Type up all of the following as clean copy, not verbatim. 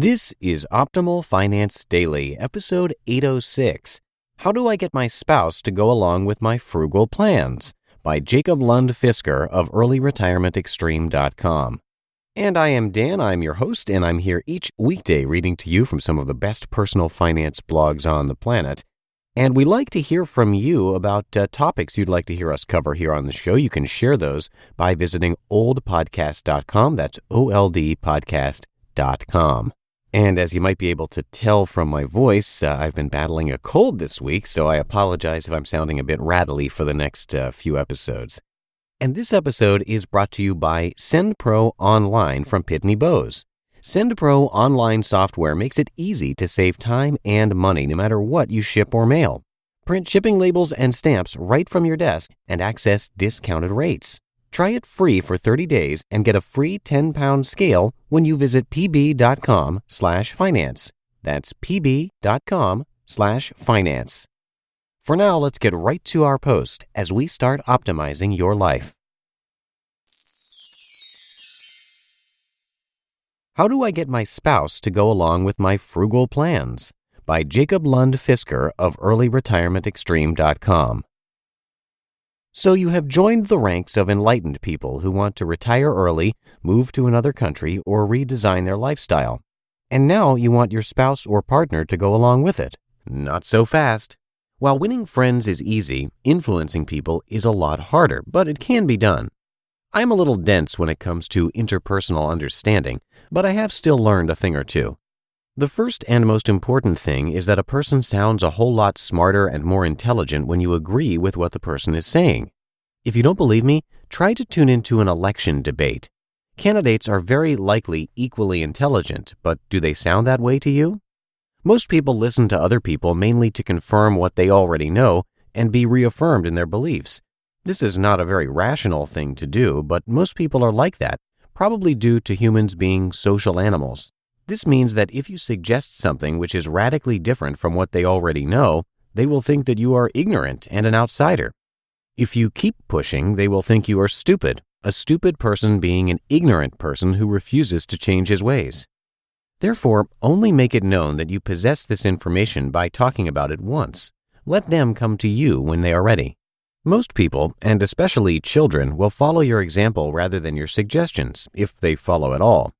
This is Optimal Finance Daily, episode 806. How do I get my spouse to go along with my frugal plans? By Jacob Lund Fisker of earlyretirementextreme.com. And I am Dan, I'm your host, and I'm here each weekday reading to you from some of the best personal finance blogs on the planet. And we like to hear from you about topics you'd like to hear us cover here on the show. You can share those by visiting oldpodcast.com. That's oldpodcast.com. And as you might be able to tell from my voice, I've been battling a cold this week, so I apologize if I'm sounding a bit rattly for the next few episodes. And this episode is brought to you by SendPro Online from Pitney Bowes. SendPro online software makes it easy to save time and money no matter what you ship or mail. Print shipping labels and stamps right from your desk and access discounted rates. Try it free for 30 days and get a free 10-pound scale when you visit pb.com/finance. That's pb.com/finance. For now, let's get right to our post as we start optimizing your life. How do I get my spouse to go along with my frugal plans? By Jacob Lund Fisker of earlyretirementextreme.com. So you have joined the ranks of enlightened people who want to retire early, move to another country, or redesign their lifestyle. And now you want your spouse or partner to go along with it. Not so fast. While winning friends is easy, influencing people is a lot harder, but it can be done. I'm a little dense when it comes to interpersonal understanding, but I have still learned a thing or two. The first and most important thing is that a person sounds a whole lot smarter and more intelligent when you agree with what the person is saying. If you don't believe me, try to tune into an election debate. Candidates are very likely equally intelligent, but do they sound that way to you? Most people listen to other people mainly to confirm what they already know and be reaffirmed in their beliefs. This is not a very rational thing to do, but most people are like that, probably due to humans being social animals. This means that if you suggest something which is radically different from what they already know, they will think that you are ignorant and an outsider. If you keep pushing, they will think you are stupid, a stupid person being an ignorant person who refuses to change his ways. Therefore, only make it known that you possess this information by talking about it once. Let them come to you when they are ready. Most people, and especially children, will follow your example rather than your suggestions, if they follow at all.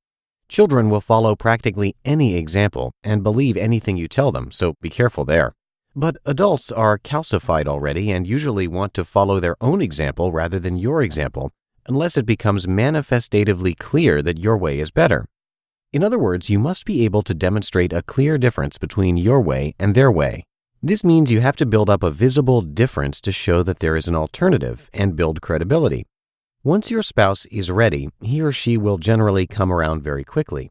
Children will follow practically any example and believe anything you tell them, so be careful there. But adults are calcified already and usually want to follow their own example rather than your example, unless it becomes manifestatively clear that your way is better. In other words, you must be able to demonstrate a clear difference between your way and their way. This means you have to build up a visible difference to show that there is an alternative and build credibility. Once your spouse is ready, he or she will generally come around very quickly.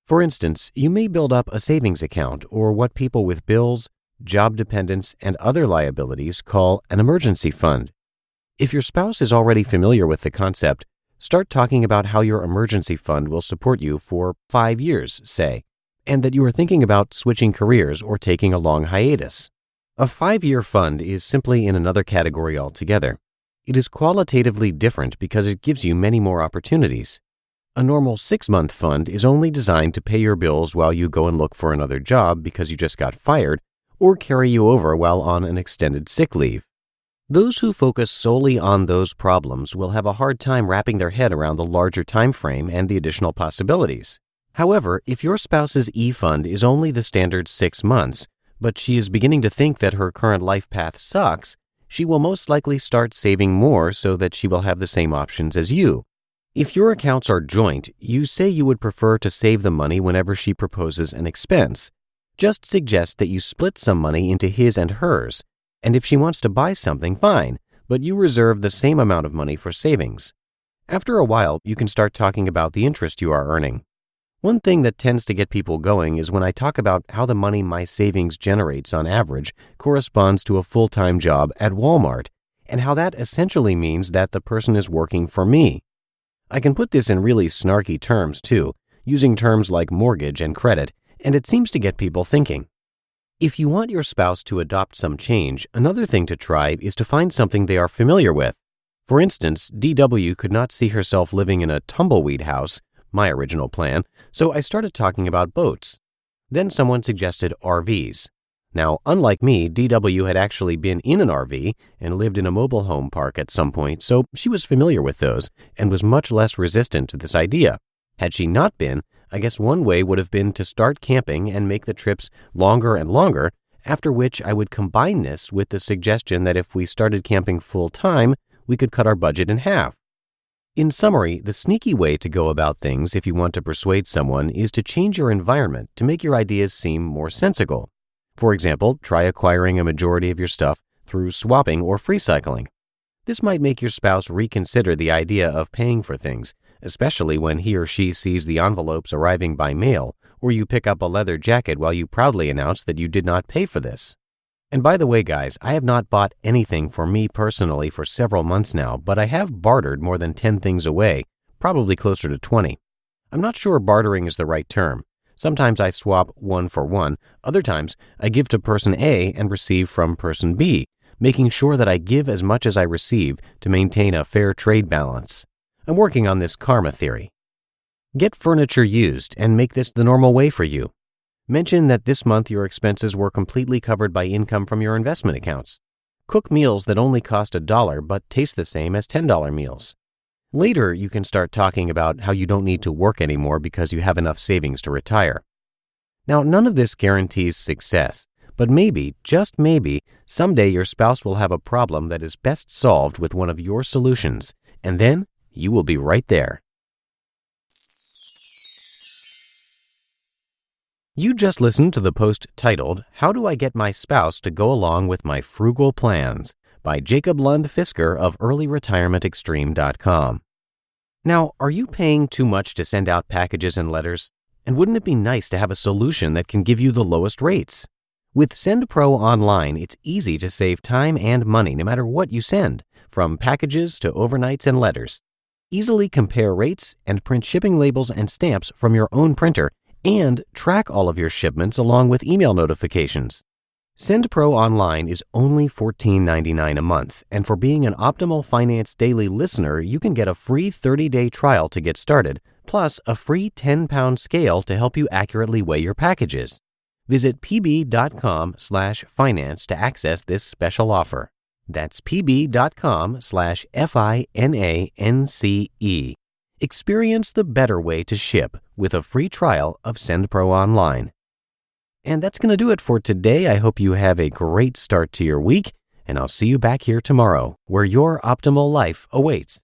For instance, you may build up a savings account or what people with bills, job dependents, and other liabilities call an emergency fund. If your spouse is already familiar with the concept, start talking about how your emergency fund will support you for 5 years, say, and that you are thinking about switching careers or taking a long hiatus. A 5-year fund is simply in another category altogether. It is qualitatively different because it gives you many more opportunities. A normal 6-month fund is only designed to pay your bills while you go and look for another job because you just got fired, or carry you over while on an extended sick leave. Those who focus solely on those problems will have a hard time wrapping their head around the larger time frame and the additional possibilities. However, if your spouse's e-fund is only the standard 6 months, but she is beginning to think that her current life path sucks, she will most likely start saving more so that she will have the same options as you. If your accounts are joint, you say you would prefer to save the money whenever she proposes an expense. Just suggest that you split some money into his and hers, and if she wants to buy something, fine, but you reserve the same amount of money for savings. After a while, you can start talking about the interest you are earning. One thing that tends to get people going is when I talk about how the money my savings generates on average corresponds to a full-time job at Walmart, and how that essentially means that the person is working for me. I can put this in really snarky terms too, using terms like mortgage and credit, and it seems to get people thinking. If you want your spouse to adopt some change, another thing to try is to find something they are familiar with. For instance, DW could not see herself living in a tumbleweed house, my original plan, so I started talking about boats. Then someone suggested RVs. Now, unlike me, DW had actually been in an RV and lived in a mobile home park at some point, so she was familiar with those and was much less resistant to this idea. Had she not been, I guess one way would have been to start camping and make the trips longer and longer, after which I would combine this with the suggestion that if we started camping full-time, we could cut our budget in half. In summary, the sneaky way to go about things if you want to persuade someone is to change your environment to make your ideas seem more sensical. For example, try acquiring a majority of your stuff through swapping or free cycling. This might make your spouse reconsider the idea of paying for things, especially when he or she sees the envelopes arriving by mail, or you pick up a leather jacket while you proudly announce that you did not pay for this. And by the way, guys, I have not bought anything for me personally for several months now, but I have bartered more than 10 things away, probably closer to 20. I'm not sure bartering is the right term. Sometimes I swap one for one. Other times, I give to person A and receive from person B, making sure that I give as much as I receive to maintain a fair trade balance. I'm working on this karma theory. Get furniture used and make this the normal way for you. Mention that this month your expenses were completely covered by income from your investment accounts. Cook meals that only cost $1 but taste the same as $10 meals. Later, you can start talking about how you don't need to work anymore because you have enough savings to retire. Now, none of this guarantees success, but maybe, just maybe, someday your spouse will have a problem that is best solved with one of your solutions, and then you will be right there. You just listened to the post titled, "How Do I Get My Spouse to Go Along with My Frugal Plans?" by Jacob Lund Fisker of earlyretirementextreme.com. Now, are you paying too much to send out packages and letters? And wouldn't it be nice to have a solution that can give you the lowest rates? With SendPro Online, it's easy to save time and money no matter what you send, from packages to overnights and letters. Easily compare rates and print shipping labels and stamps from your own printer and track all of your shipments along with email notifications. SendPro Online is only $14.99 a month, and for being an Optimal Finance Daily listener, you can get a free 30-day trial to get started, plus a free 10-pound scale to help you accurately weigh your packages. Visit pb.com/finance to access this special offer. That's pb.com/finance. Experience the better way to ship with a free trial of SendPro Online. And that's going to do it for today. I hope you have a great start to your week, and I'll see you back here tomorrow, where your optimal life awaits.